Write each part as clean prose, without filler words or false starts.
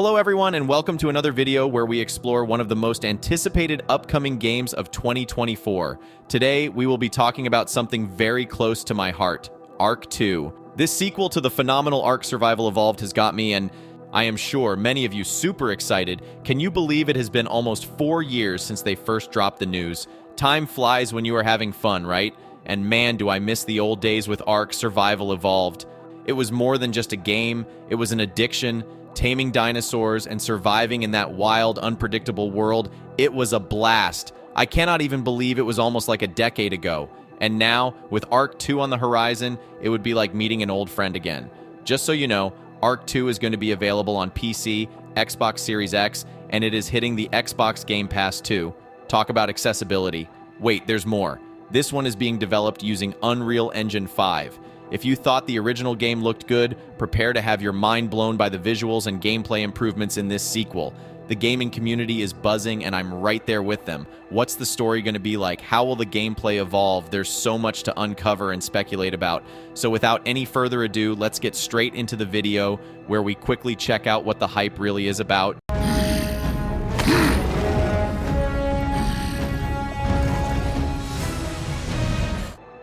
Hello everyone, and welcome to another video where we explore one of the most anticipated upcoming games of 2024. Today, we will be talking about something very close to my heart, Ark 2. This sequel to the phenomenal Ark Survival Evolved has got me, and I am sure many of you super excited. Can you believe it has been almost 4 years since they first dropped the news? Time flies when you are having fun, right? And man, do I miss the old days with Ark Survival Evolved. It was more than just a game, it was an addiction. Taming dinosaurs and surviving in that wild, unpredictable world, it was a blast. I cannot even believe it was almost like a decade ago. And now, with Ark 2 on the horizon, it would be like meeting an old friend again. Just so you know, Ark 2 is going to be available on PC, Xbox Series X, and it is hitting the Xbox Game Pass too. Talk about accessibility. Wait, there's more. This one is being developed using Unreal Engine 5. If you thought the original game looked good, prepare to have your mind blown by the visuals and gameplay improvements in this sequel. The gaming community is buzzing and I'm right there with them. What's the story going to be like? How will the gameplay evolve? There's so much to uncover and speculate about. So without any further ado, let's get straight into the video where we quickly check out what the hype really is about.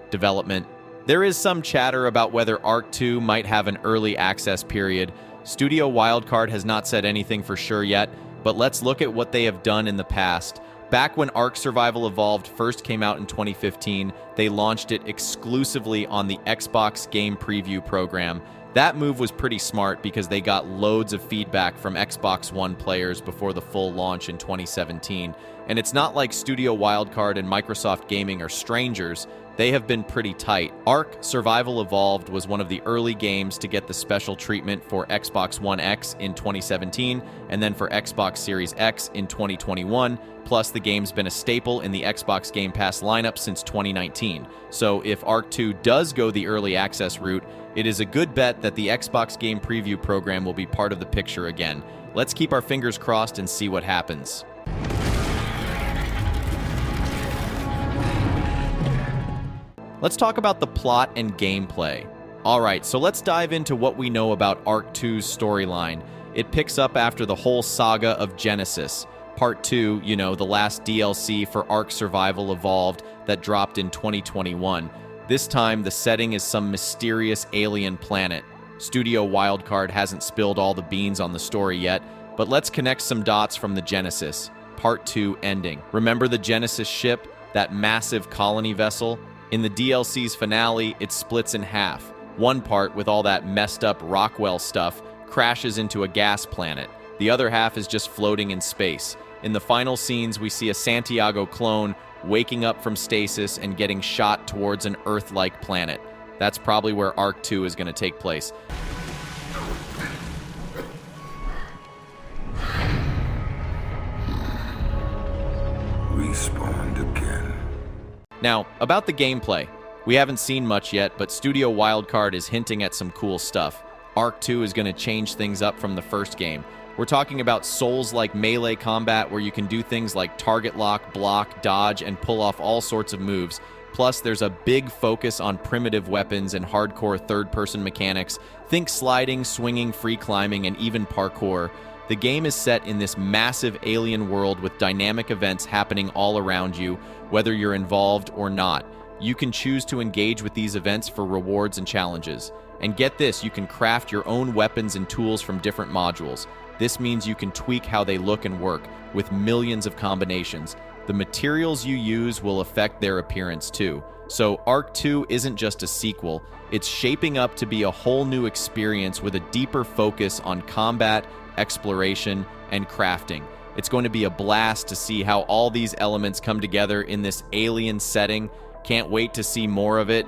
Development. There is some chatter about whether Ark 2 might have an early access period. Studio Wildcard has not said anything for sure yet, but let's look at what they have done in the past. Back when Ark Survival Evolved first came out in 2015, they launched it exclusively on the Xbox Game Preview program. That move was pretty smart because they got loads of feedback from Xbox One players before the full launch in 2017. And it's not like Studio Wildcard and Microsoft Gaming are strangers. They have been pretty tight. Ark Survival Evolved was one of the early games to get the special treatment for Xbox One X in 2017, and then for Xbox Series X in 2021, plus the game's been a staple in the Xbox Game Pass lineup since 2019. So if Ark 2 does go the early access route, it is a good bet that the Xbox Game Preview program will be part of the picture again. Let's keep our fingers crossed and see what happens. Let's talk about the plot and gameplay. Alright, so let's dive into what we know about Ark 2's storyline. It picks up after the whole saga of Genesis. Part 2, you know, the last DLC for Ark Survival Evolved that dropped in 2021. This time, the setting is some mysterious alien planet. Studio Wildcard hasn't spilled all the beans on the story yet, but let's connect some dots from the Genesis. Part 2 ending. Remember the Genesis ship, that massive colony vessel? In the DLC's finale, it splits in half. One part, with all that messed up Rockwell stuff, crashes into a gas planet. The other half is just floating in space. In the final scenes, we see a Santiago clone waking up from stasis and getting shot towards an Earth-like planet. That's probably where Ark 2 is going to take place. Respawned again. Now, about the gameplay. We haven't seen much yet, but Studio Wildcard is hinting at some cool stuff. Ark 2 is going to change things up from the first game. We're talking about Souls-like melee combat where you can do things like target lock, block, dodge, and pull off all sorts of moves. Plus, there's a big focus on primitive weapons and hardcore third-person mechanics. Think sliding, swinging, free climbing, and even parkour. The game is set in this massive alien world with dynamic events happening all around you, whether you're involved or not. You can choose to engage with these events for rewards and challenges. And get this, you can craft your own weapons and tools from different modules. This means you can tweak how they look and work, with millions of combinations. The materials you use will affect their appearance too. So Ark 2 isn't just a sequel, it's shaping up to be a whole new experience with a deeper focus on combat, exploration, and crafting. It's going to be a blast to see how all these elements come together in this alien setting. Can't wait to see more of it.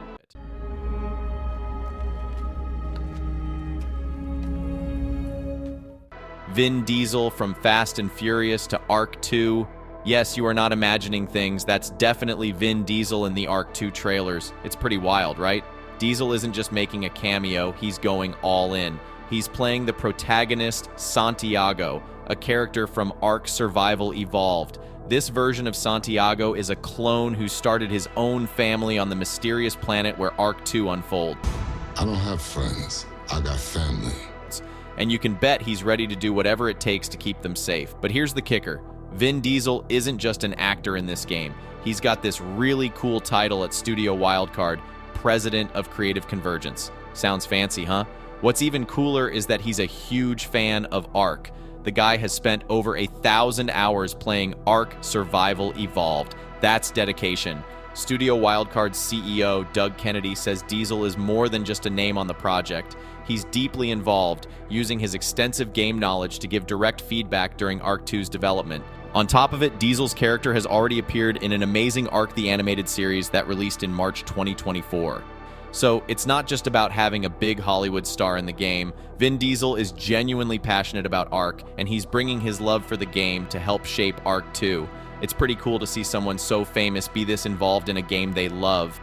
Vin Diesel from Fast and Furious to Ark 2. Yes, you are not imagining things. That's definitely Vin Diesel in the Ark 2 trailers. It's pretty wild, right? Diesel isn't just making a cameo, he's going all in. He's playing the protagonist, Santiago, a character from Ark Survival Evolved. This version of Santiago is a clone who started his own family on the mysterious planet where Ark 2 unfolds. I don't have friends, I got family. and you can bet he's ready to do whatever it takes to keep them safe. But here's the kicker. Vin Diesel isn't just an actor in this game. He's got this really cool title at Studio Wildcard, President of Creative Convergence. Sounds fancy, huh? What's even cooler is that he's a huge fan of Ark. The guy has spent over 1,000 hours playing Ark Survival Evolved. That's dedication. Studio Wildcard's CEO, Doug Kennedy, says Diesel is more than just a name on the project. He's deeply involved, using his extensive game knowledge to give direct feedback during Ark 2's development. On top of it, Diesel's character has already appeared in an amazing Ark the Animated Series that released in March 2024. So it's not just about having a big Hollywood star in the game. Vin Diesel is genuinely passionate about Ark, and he's bringing his love for the game to help shape Ark 2. It's pretty cool to see someone so famous be this involved in a game they love.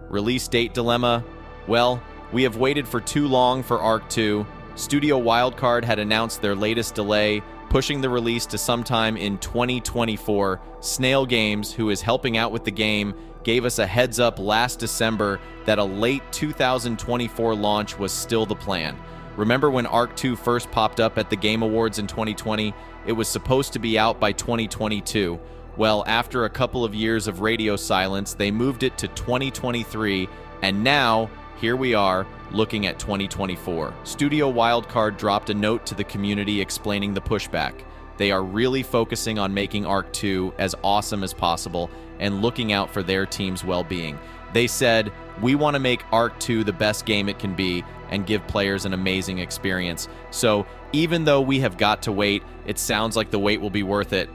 Release date dilemma? Well, we have waited for too long for Ark 2. Studio Wildcard had announced their latest delay, pushing the release to sometime in 2024. Snail Games, who is helping out with the game, gave us a heads up last December that a late 2024 launch was still the plan. Remember when Ark 2 first popped up at the Game Awards in 2020? It was supposed to be out by 2022. Well, after a couple of years of radio silence, they moved it to 2023, and now, here we are, looking at 2024. Studio Wildcard dropped a note to the community explaining the pushback. They are really focusing on making Ark 2 as awesome as possible and looking out for their team's well-being. They said, "We want to make Ark 2 the best game it can be and give players an amazing experience. So, even though we have got to wait, it sounds like the wait will be worth it."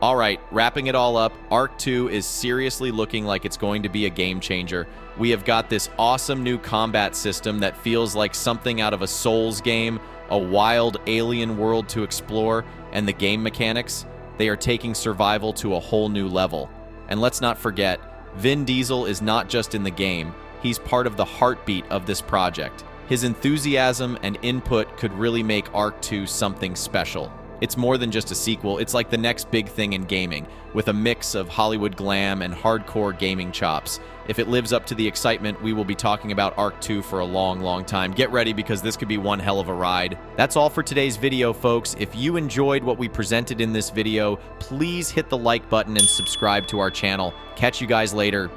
Alright, wrapping it all up, Ark 2 is seriously looking like it's going to be a game changer. We have got this awesome new combat system that feels like something out of a Souls game, a wild alien world to explore, and the game mechanics, they are taking survival to a whole new level. And let's not forget, Vin Diesel is not just in the game, he's part of the heartbeat of this project. His enthusiasm and input could really make Ark 2 something special. It's more than just a sequel, it's like the next big thing in gaming, with a mix of Hollywood glam and hardcore gaming chops. If it lives up to the excitement, we will be talking about Ark 2 for a long, long time. Get ready because this could be one hell of a ride. That's all for today's video, folks. If you enjoyed what we presented in this video, please hit the like button and subscribe to our channel. Catch you guys later.